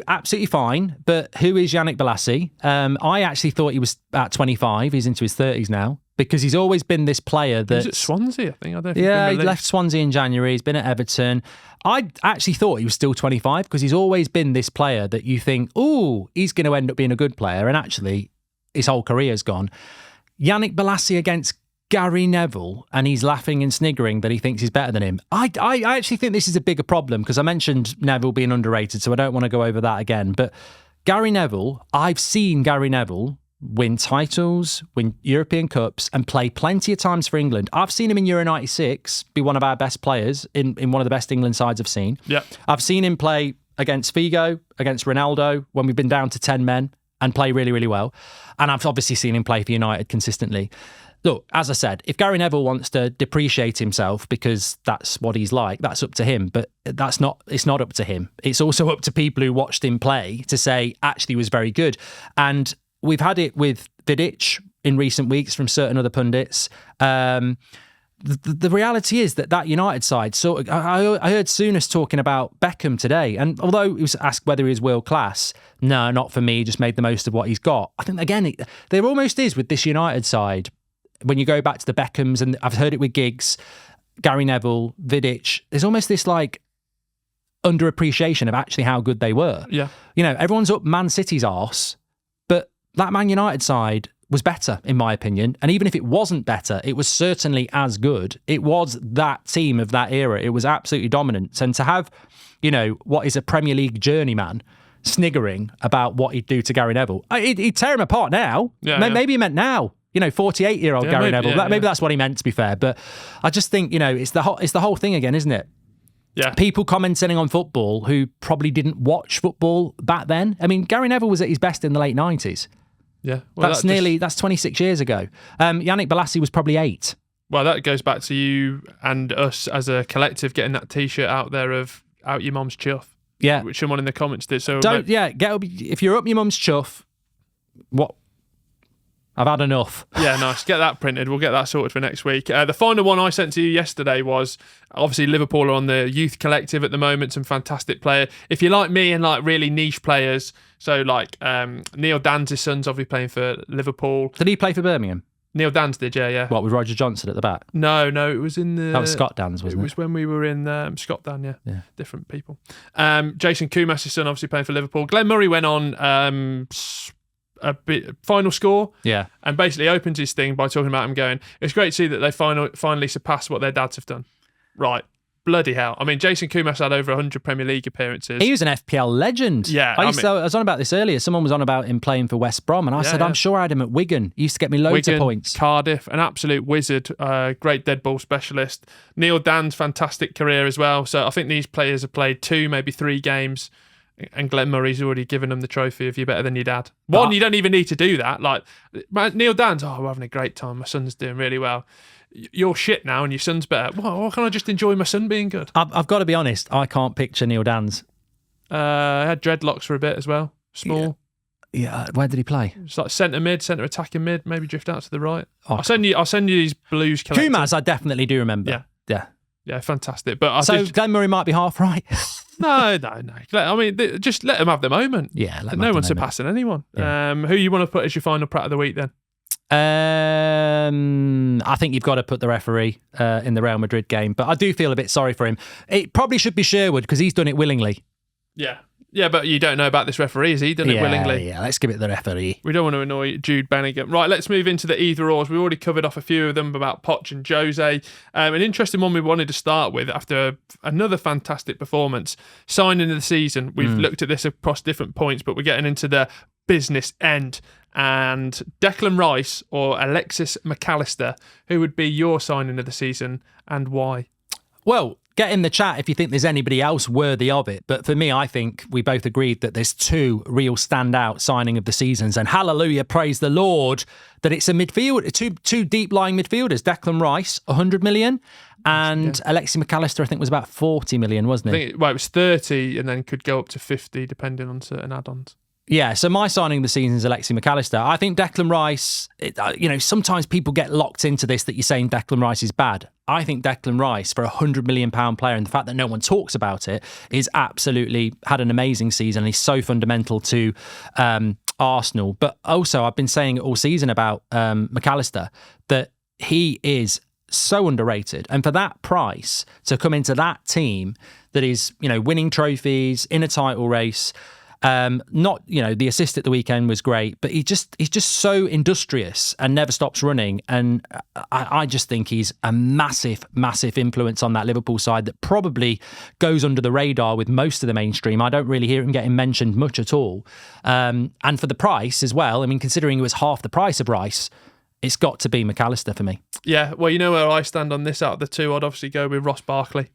absolutely fine. But who is Yannick Bolasie? I actually thought he was at 25. He's into his 30s now. Because he's always been this player that... He was at Swansea, I think. I don't know he left Swansea in January. He's been at Everton. I actually thought he was still 25 because he's always been this player that you think, ooh, he's going to end up being a good player. And actually, his whole career's gone. Yannick Bolasie against Gary Neville, and he's laughing and sniggering that he thinks he's better than him. I actually think this is a bigger problem because I mentioned Neville being underrated, so I don't want to go over that again. But Gary Neville, I've seen Gary Neville win titles, win European Cups, and play plenty of times for England. I've seen him in Euro 96 be one of our best players in one of the best England sides I've seen. Yeah. I've seen him play against Figo, against Ronaldo, when we've been down to 10 men, and play really, really well. And I've obviously seen him play for United consistently. Look, as I said, if Gary Neville wants to depreciate himself because that's what he's like, that's up to him. But it's not up to him. It's also up to people who watched him play to say, actually, he was very good. And we've had it with Vidic in recent weeks from certain other pundits. The reality is that United side, so I heard Souness talking about Beckham today, and although he was asked whether he was world class, no, not for me, just made the most of what he's got. I think, again, there almost is with this United side, when you go back to the Beckhams, and I've heard it with Giggs, Gary Neville, Vidic, there's almost this like underappreciation of actually how good they were. Yeah. Everyone's up Man City's arse, but that Man United side was better, in my opinion. And even if it wasn't better, it was certainly as good. It was that team of that era. It was absolutely dominant. And to have, what is a Premier League journeyman sniggering about what he'd do to Gary Neville, he'd tear him apart now. Yeah, maybe he meant now. 48-year-old Gary maybe, Neville. yeah, maybe that's what he meant, to be fair. But I just think, it's the whole thing again, isn't it? Yeah. People commenting on football who probably didn't watch football back then. I mean, Gary Neville was at his best in the late 90s. Yeah. Well, that's 26 years ago. Yannick Bolasie was probably 8. Well, that goes back to you and us as a collective getting that T-shirt out there of "Out Your Mum's Chuff." Yeah. Which someone in the comments did. So if you're up your mum's chuff, what? I've had enough. Yeah, nice. Get that printed. We'll get that sorted for next week. The final one I sent to you yesterday was, obviously, Liverpool are on the youth collective at the moment, some fantastic players. If you like me and like really niche players, so like Neil Dan's son's obviously playing for Liverpool. Did he play for Birmingham? Neil Dan's did, yeah. What, with Roger Johnson at the back? No, it was in the... That was Scott Dan's, wasn't it? It was when we were in Scott Dan, yeah. Different people. Jason Kumas' son, obviously playing for Liverpool. Glenn Murray went on... a bit final score, and basically opens his thing by talking about him going, it's great to see that they finally surpassed what their dads have done. Right, bloody hell. I mean, Jason Kumas had over 100 Premier League appearances. He was an FPL legend. Yeah, I was on about this earlier. Someone was on about him playing for West Brom, and I said, I'm sure I had him at Wigan. He used to get me loads of points. Cardiff, an absolute wizard, great dead ball specialist. Neil Dan's fantastic career as well. So I think these players have played 2, maybe 3 games, and Glenn Murray's already given them the trophy of you're better than your dad. One, you don't even need to do that. Like, Neil Dan's, we're having a great time. My son's doing really well. You're shit now and your son's better. Why can't I just enjoy my son being good? I've got to be honest, I can't picture Neil Dan's. I had dreadlocks for a bit as well. Small. Yeah, where did he play? It's like centre attacking mid, maybe drift out to the right. I'll send you these Blues collected. Kumas, I definitely do remember. Yeah, fantastic. But Glenn Murray might be half right. No. I mean, just let them have the moment. Yeah, no one's surpassing anyone. Yeah. Who you want to put as your final Pratt of the week then? I think you've got to put the referee in the Real Madrid game, but I do feel a bit sorry for him. It probably should be Sherwood because he's done it willingly. Yeah, but you don't know about this referee. Has he done it willingly? Yeah, let's give it to the referee. We don't want to annoy Jude Bellingham. Right, let's move into the either-ors. We already covered off a few of them about Poch and Jose. An interesting one we wanted to start with after another fantastic performance. Signing of the season. We've looked at this across different points, but we're getting into the business end. And Declan Rice or Alexis McAllister, who would be your signing of the season and why? Well, get in the chat if you think there's anybody else worthy of it. But for me, I think we both agreed that there's 2 real standout signing of the seasons. And hallelujah, praise the Lord, that it's a midfield, two deep-lying midfielders. Declan Rice, 100 million. And Alexis McAllister, I think, was about 40 million, wasn't he? It was 30 and then could go up to 50 depending on certain add-ons. Yeah, so my signing of the season is Alexis McAllister. I think Declan Rice, sometimes people get locked into this that you're saying Declan Rice is bad. I think Declan Rice, for a £100 million player, and the fact that no one talks about it, is absolutely had an amazing season. He's so fundamental to Arsenal. But also, I've been saying it all season about McAllister, that he is so underrated. And for that price, to come into that team that is, winning trophies, in a title race, the assist at the weekend was great, but he's just so industrious and never stops running. And I just think he's a massive influence on that Liverpool side that probably goes under the radar with most of the mainstream. I don't really hear him getting mentioned much at all. And for the price as well, I mean, considering it was half the price of Rice, it's got to be McAllister for me. Yeah, well, you know where I stand on this out of the 2, I'd obviously go with Ross Barkley,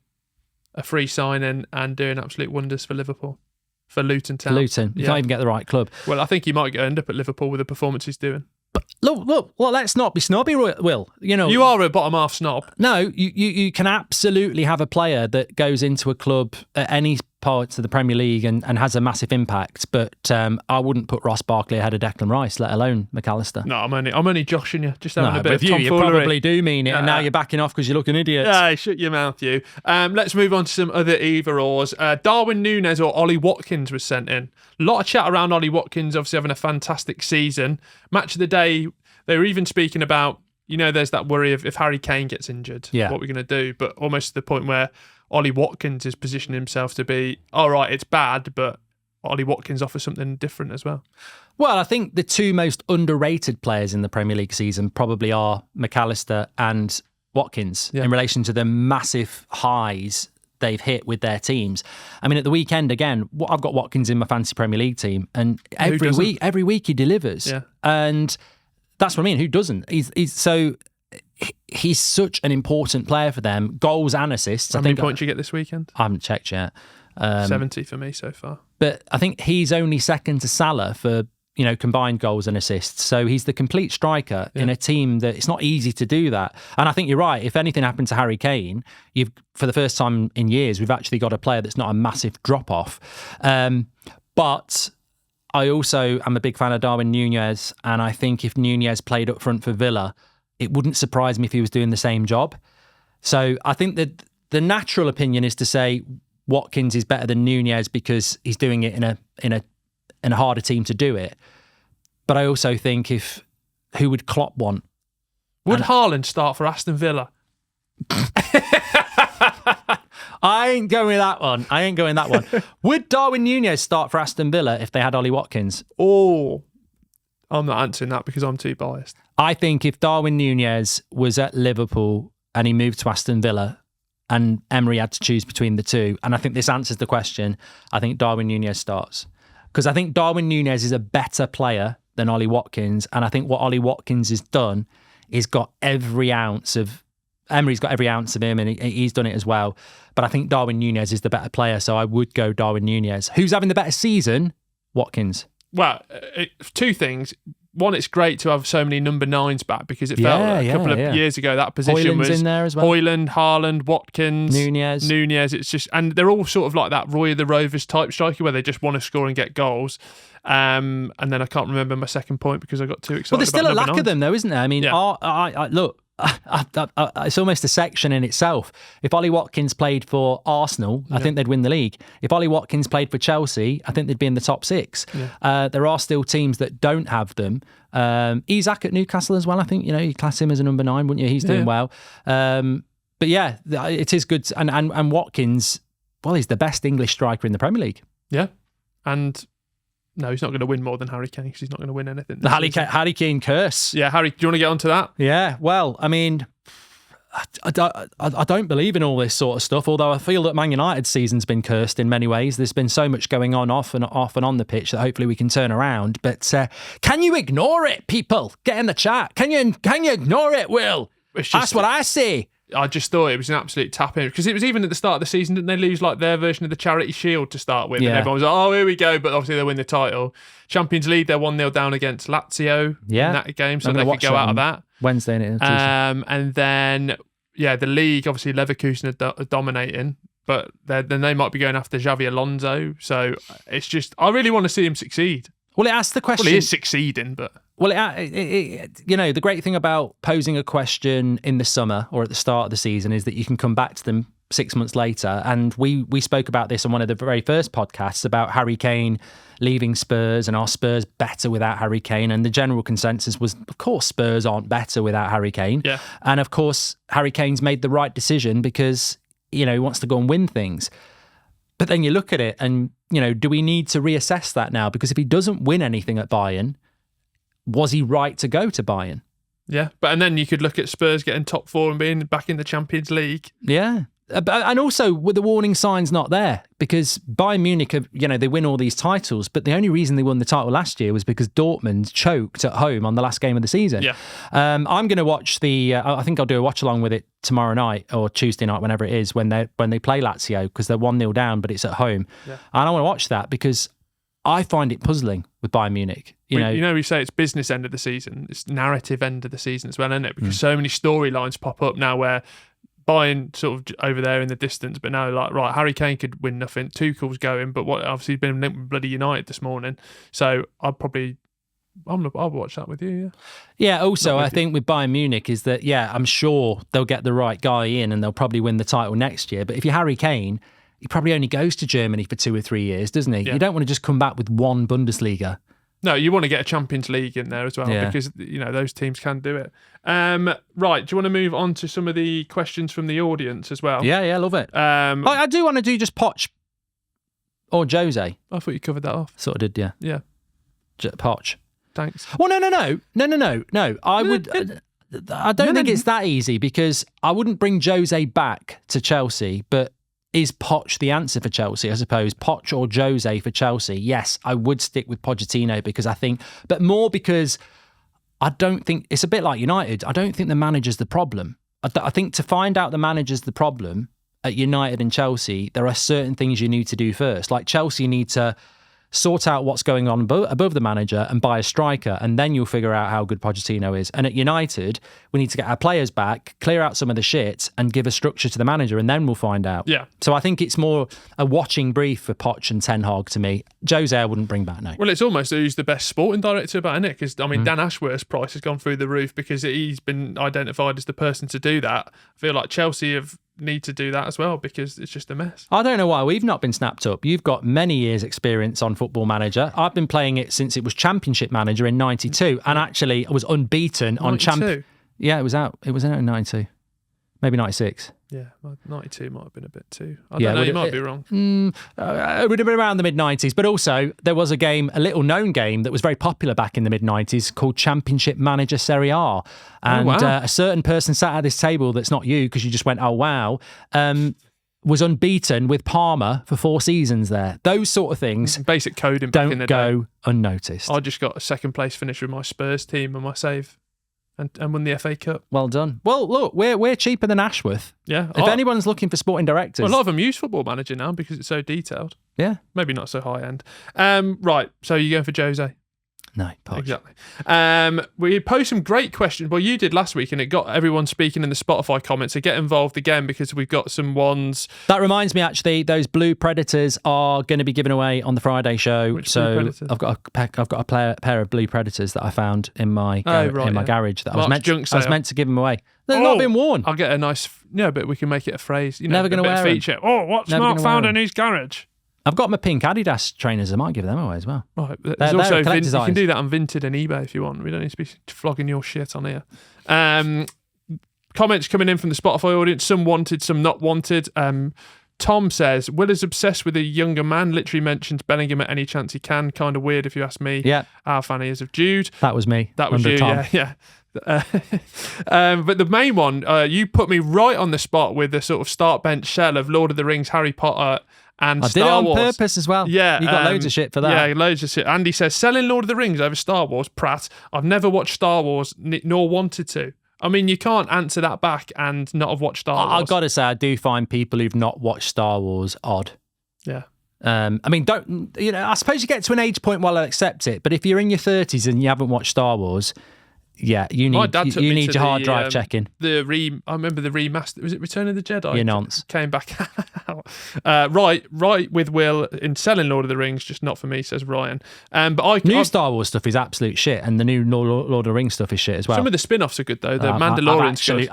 a free signing and doing absolute wonders for Liverpool. For Luton Town. You can't even get the right club. Well, I think he might end up at Liverpool with the performance he's doing. But look, well, let's not be snobby, Will. You are a bottom half snob. No, you can absolutely have a player that goes into a club at any parts of the Premier League and has a massive impact, but I wouldn't put Ross Barkley ahead of Declan Rice, let alone McAllister. No, I'm only joshing you, just having a bit of tomfoolery. You probably do mean it, and now you're backing off because you look an idiot. Yeah, shut your mouth, you. Let's move on to some other either-ors. Darwin Núñez or Ollie Watkins was sent in. A lot of chat around Ollie Watkins, obviously having a fantastic season. Match of the day, they were even speaking about, there's that worry of if Harry Kane gets injured, what we're going to do, but almost to the point where Ollie Watkins is positioning himself to be, all right, it's bad, but Ollie Watkins offers something different as well. Well, I think the 2 most underrated players in the Premier League season probably are McAllister and Watkins in relation to the massive highs they've hit with their teams. I mean, at the weekend, again, I've got Watkins in my fantasy Premier League team, and every week he delivers. Yeah. And that's what I mean. Who doesn't? He's such an important player for them. Goals and assists. How many points you get this weekend? I haven't checked yet. 70 for me so far. But I think he's only second to Salah for combined goals and assists. So he's the complete striker in a team that it's not easy to do that. And I think you're right. If anything happened to Harry Kane, for the first time in years, we've actually got a player that's not a massive drop off. But I also am a big fan of Darwin Núñez, and I think if Núñez played up front for Villa, it wouldn't surprise me if he was doing the same job. So I think that the natural opinion is to say Watkins is better than Núñez because he's doing it in a harder team to do it. But I also think who would Klopp want? Would Haaland start for Aston Villa? I ain't going with that one. Would Darwin Núñez start for Aston Villa if they had Ollie Watkins? Oh, I'm not answering that because I'm too biased. I think if Darwin Núñez was at Liverpool and he moved to Aston Villa and Emery had to choose between the two. And I think this answers the question. I think Darwin Núñez starts. Because I think Darwin Núñez is a better player than Ollie Watkins. And I think what Ollie Watkins has done is got every ounce of... Emery's got every ounce of him, and he's done it as well. But I think Darwin Núñez is the better player, so I would go Darwin Núñez. Who's having the better season? Watkins. Well, two things. One, it's great to have so many number 9s back, because it felt a couple of years ago that position Hoyland's was in there as well. Hoyland, Haaland, Watkins, Núñez. It's just, and they're all sort of like that Roy of the Rovers type striker where they just want to score and get goals. And then I can't remember my second point because I got too excited. Well, there's still a lack 9. of them, though, isn't there? I mean, look. It's almost a section in itself. If Ollie Watkins played for Arsenal, I think they'd win the league. If Ollie Watkins played for Chelsea, I think they'd be in the top 6. There are still teams that don't have them. Isak at Newcastle as well. I think you class him as a number 9, wouldn't you? He's doing well. But yeah, it is good. And Watkins, well, he's the best English striker in the Premier League. Yeah, and. No, he's not going to win more than Harry Kane because he's not going to win anything. The Harry Kane curse. Yeah, Harry, do you want to get onto that? Yeah, well, I mean, I don't believe in all this sort of stuff, although I feel that Man United's season's been cursed in many ways. There's been so much going on off and on the pitch that hopefully we can turn around. But can you ignore it, people? Get in the chat. Can you ignore it, Will? That's what I say. I just thought it was an absolute tap in, because it was even at the start of the season, didn't they lose like their version of the Charity Shield to start with? And everyone was like, oh, here we go. But obviously they win the title. Champions League, they're 1-0 down against Lazio in that game, so they could go out of that. Wednesday night. And then, the league, obviously Leverkusen are dominating, but then they might be going after Xavi Alonso. So it's just, I really want to see him succeed. Well, it asks the question. Well, he is succeeding, but... Well, the great thing about posing a question in the summer or at the start of the season is that you can come back to them 6 months later. And we spoke about this on one of the very first podcasts about Harry Kane leaving Spurs, and are Spurs better without Harry Kane? And the general consensus was, of course, Spurs aren't better without Harry Kane. Yeah. And of course, Harry Kane's made the right decision because, he wants to go and win things. But then you look at it and, do we need to reassess that now? Because if he doesn't win anything at Bayern, was he right to go to Bayern? Yeah, and then you could look at Spurs getting top 4 and being back in the Champions League. Yeah, and also with the warning signs not there, because Bayern Munich, they win all these titles, but the only reason they won the title last year was because Dortmund choked at home on the last game of the season. Yeah, I'm going to watch I think I'll do a watch along with it tomorrow night or Tuesday night, whenever it is, when they play Lazio, because they're 1-0 down, but it's at home, and I want to watch that because I find it puzzling with Bayern Munich. We say it's business end of the season, it's narrative end of the season as well, isn't it? Because so many storylines pop up now where Bayern sort of over there in the distance, but now like, right, Harry Kane could win nothing. Tuchel's going, but obviously he's been linked with bloody United this morning. So I'll watch that with you. Yeah. Also, I think with Bayern Munich is that, I'm sure they'll get the right guy in and they'll probably win the title next year. But if you're Harry Kane, he probably only goes to Germany for 2 or 3 years, doesn't he? Yeah. You don't want to just come back with one Bundesliga. No, you want to get a Champions League in there as well, because those teams can do it. Right, do you want to move on to some of the questions from the audience as well? Yeah, love it. I do want to do just Poch or Jose. I thought you covered that off. Sort of did, yeah. Yeah. Poch. Thanks. Well, no. I don't think it's that easy, because I wouldn't bring Jose back to Chelsea, but is Poch the answer for Chelsea, I suppose? Poch or Jose for Chelsea? Yes, I would stick with Pochettino, because I think, but more because I don't think, it's a bit like United, I don't think the manager's the problem. I think to find out the manager's the problem at United and Chelsea, there are certain things you need to do first. Like Chelsea need to sort out what's going on above the manager and buy a striker, and then you'll figure out how good Pochettino is. And at United, we need to get our players back, clear out some of the shit, and give a structure to the manager, and then we'll find out. Yeah. So I think it's more a watching brief for Poch and Ten Hag to me. Jose I wouldn't bring back, no. Well, it's almost who's the best sporting director about, isn't it? Because, Dan Ashworth's price has gone through the roof because he's been identified as the person to do that. I feel like Chelsea need to do that as well, because it's just a mess. I don't know why we've not been snapped up. You've got many years experience on Football Manager. I've been playing it since it was Championship Manager in 92, and actually I was unbeaten on 92? Yeah, it was out in 92. Maybe 96. Yeah, 92 might have been a bit too. I don't know, you might be wrong. It would have been around the mid-90s, but also there was a little known game that was very popular back in the mid-90s called Championship Manager Serie A. And a certain person sat at this table that's not you because you just went, oh, wow, was unbeaten with Parma for 4 seasons there. Those sort of things. Basic coding back in the day. Don't go unnoticed. I just got a second place finish with my Spurs team and my save. And won the FA Cup. Well done. Well, look, we're cheaper than Ashworth. Yeah. If anyone's looking for sporting directors. Well, a lot of them use Football Manager now because it's so detailed. Yeah. Maybe not so high end. Right. So you're going for Jose? No, Poch. Exactly. We posed some great questions. Well, you did last week, and it got everyone speaking in the Spotify comments. So get involved again because we've got some ones. That reminds me, actually, those Blue Predators are going to be given away on the Friday show. Which Blue Predators? I've got a pair of Blue Predators that I found in my garage that I was meant to give them away. They've not been worn. I'll get a nice. But we can make it a phrase. Never going to wear feature. Oh, what's Mark found in his garage? I've got my pink Adidas trainers. I might give them away as well. Right. There's also you can do that on Vinted and eBay if you want. We don't need to be flogging your shit on here. Comments coming in from the Spotify audience. Some wanted, some not wanted. Tom says, Will is obsessed with a younger man. Literally mentions Bellingham at any chance he can. Kind of weird if you ask me. Yeah. How fan he is of Jude. That was me. That was you. Tom. Yeah. But the main one, you put me right on the spot with the sort of start bench shell of Lord of the Rings, Harry Potter, and Star Wars. I did it on purpose as well. Yeah. You got loads of shit for that. Yeah, loads of shit. Andy says, selling Lord of the Rings over Star Wars, Pratt. I've never watched Star Wars, nor wanted to. I mean, you can't answer that back and not have watched Star Wars. I've got to say, I do find people who've not watched Star Wars odd. Yeah. I mean, I suppose you get to an age point where I'll accept it, but if you're in your 30s and you haven't watched Star Wars, yeah, you need your hard drive checking. I remember the remaster. Was it Return of the Jedi? You're nonce. Came back out. Right with Will in selling Lord of the Rings, just not for me, says Ryan. But Star Wars stuff is absolute shit, and the new Lord of the Rings stuff is shit as well. Some of the spin-offs are good though. The Mandalorian's good.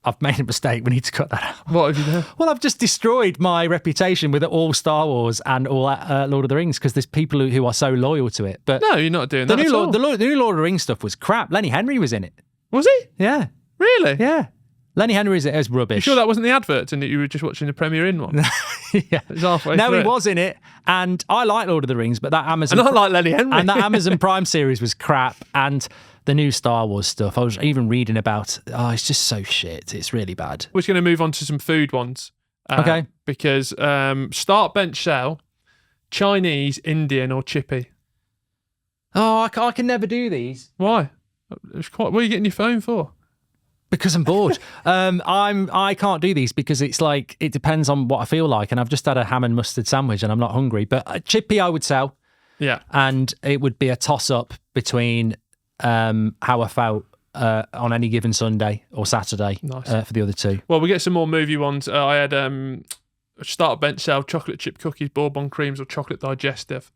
I've made a mistake. We need to cut that out. What have you done? Well, I've just destroyed my reputation with all Star Wars and all Lord of the Rings because there's people who are so loyal to it. But no, you're not doing that. The new Lord of the Rings stuff was crap. Lenny Henry was in it. Was he? Yeah. Really? Yeah. Lenny Henry is rubbish. You sure that wasn't the advert and that you were just watching the Premier Inn one? Yeah. It was halfway no, through he was in it, and I like Lord of the Rings, but that Amazon and I like Lenny Henry, and that Amazon Prime series was crap, and the new Star Wars stuff. I was even reading about. Oh, it's just so shit. It's really bad. We're just going to move on to some food ones. Okay. Because start bench shell, Chinese, Indian, or chippy. Oh, I can never do these. Why? What are you getting your phone for? Because I'm bored. I can't do these because it's like it depends on what I feel like, and I've just had a ham and mustard sandwich and I'm not hungry. But a chippy I would sell. Yeah. And it would be a toss up between how I felt on any given Sunday or Saturday. Nice. For the other two. Well, we get some more movie ones. I had start bench shell, chocolate chip cookies, bourbon creams, or chocolate digestive.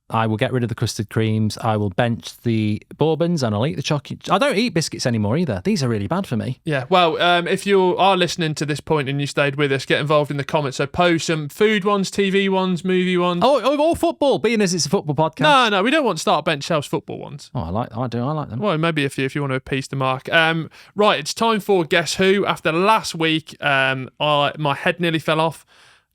I will get rid of the custard creams. I will bench the bourbons and I'll eat the chocolate. I don't eat biscuits anymore either. These are really bad for me. Yeah. Well, if you are listening to this point and you stayed with us, get involved in the comments. So post some food ones, TV ones, movie ones. Oh, all football, being as it's a football podcast. No, we don't want start bench shells football ones. Oh, I like them. Well, maybe if you want to appease the mark. Right, it's time for Guess Who. After last week, my head nearly fell off.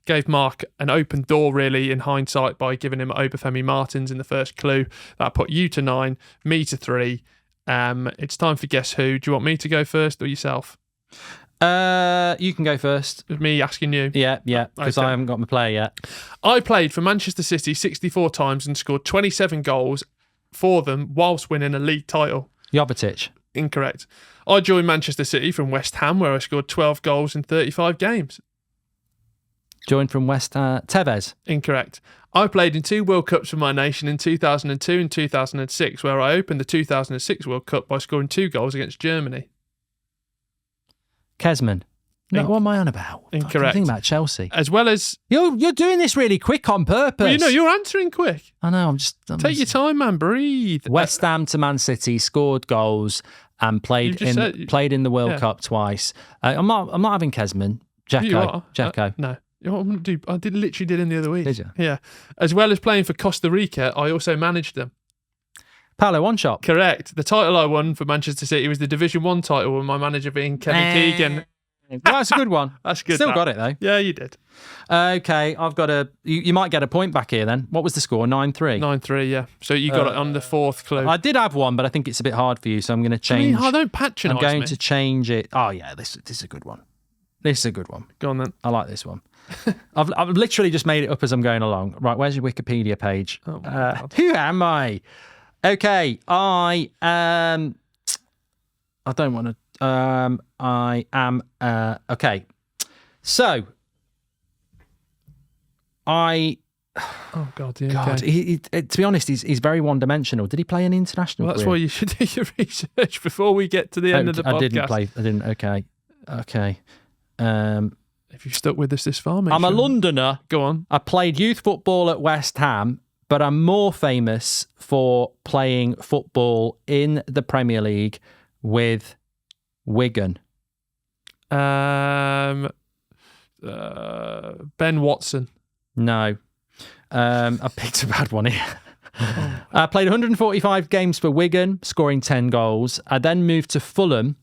Gave Mark an open door, really, in hindsight, by giving him Obafemi Martins in the first clue. That put you to 9, me to 3. It's time for Guess Who. Do you want me to go first or yourself? You can go first. With me asking you? Yeah, because okay. I haven't got my player yet. I played for Manchester City 64 times and scored 27 goals for them whilst winning a league title. Jovetic. Incorrect. I joined Manchester City from West Ham, where I scored 12 goals in 35 games. Joined from West Tevez. Incorrect. I played in 2 World Cups for my nation in 2002 and 2006, where I opened the 2006 World Cup by scoring 2 goals against Germany. Kesman. No, what am I on about? Incorrect. Think about Chelsea. As well as... You're doing this really quick on purpose. Well, you're answering quick. I know, Take your time, man. Breathe. West Ham to Man City, scored goals and played in the World Cup twice. I'm not having Kesman. Jacko. No. I literally did him the other week. Did you? Yeah. As well as playing for Costa Rica, I also managed them. Paolo One-Shot. Correct. The title I won for Manchester City was the Division 1 title with my manager being Kevin Keegan. Well, that's a good one. That's good. Still that. got it, though. Yeah, you did. Okay, I've got a... You might get a point back here, then. What was the score? 9-3? 9-3, yeah. So you got it on the fourth clue. I did have one, but I think it's a bit hard for you, so I'm going to change... don't patronise I'm going me. to change it. Oh, yeah, this is a good one. This is a good one. Go on, then. I like this one. I've literally just made it up as I'm going along. Right, where's your Wikipedia page? Oh, my God. Who am I? Okay, I don't want to... I am... okay, so... Oh, God, yeah. God, okay. to be honest, he's very one-dimensional. Did he play an international Well, that's career? why you should do your research before we get to the end of the podcast. I didn't. Okay. If you've stuck with us this far, make I'm a sure. Londoner. Go on. I played youth football at West Ham, but I'm more famous for playing football in the Premier League with Wigan. Ben Watson. No. I picked a bad one here. I played 145 games for Wigan, scoring 10 goals. I then moved to Fulham,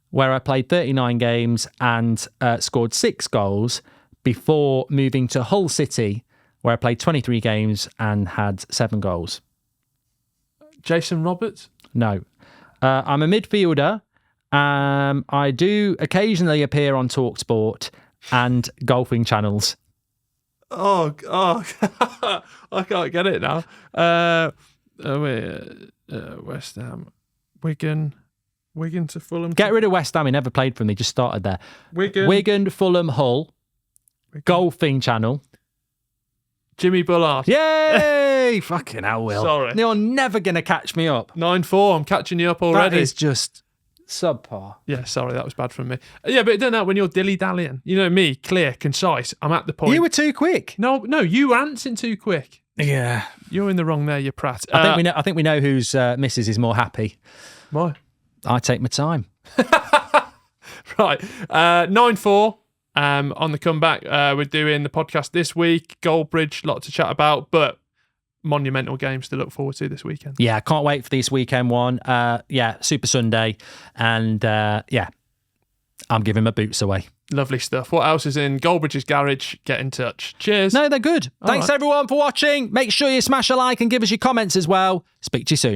where I played 39 games and scored 6 goals before moving to Hull City, where I played 23 games and had 7 goals. Jason Roberts. No. I'm a midfielder. I do occasionally appear on TalkSport and golfing channels. Oh, I can't get it now. West Ham, Wigan to Fulham. Get rid of West Ham. He never played for me. Just started there. Wigan, Fulham, Hull, golfing channel. Jimmy Bullard. Yay! Fucking hell, Will. Sorry. You're never going to catch me up. 9-4. I'm catching you up already. That is just subpar. Yeah, sorry, that was bad from me. Yeah, but it doesn't help when you're dilly-dallying. You know me, clear, concise. I'm at the point. You were too quick. No, you were answering too quick. Yeah. You're in the wrong there, you prat. I think we know whose missus is more happy. Why? I take my time. Right. 9-4. On the comeback, we're doing the podcast this week. Goldbridge, lot to chat about, but monumental games to look forward to this weekend. Yeah, can't wait for this weekend one. Super Sunday. And I'm giving my boots away. Lovely stuff. What else is in Goldbridge's garage? Get in touch. Cheers. No, they're good. Thanks right. everyone for watching. Make sure you smash a like and give us your comments as well. Speak to you soon.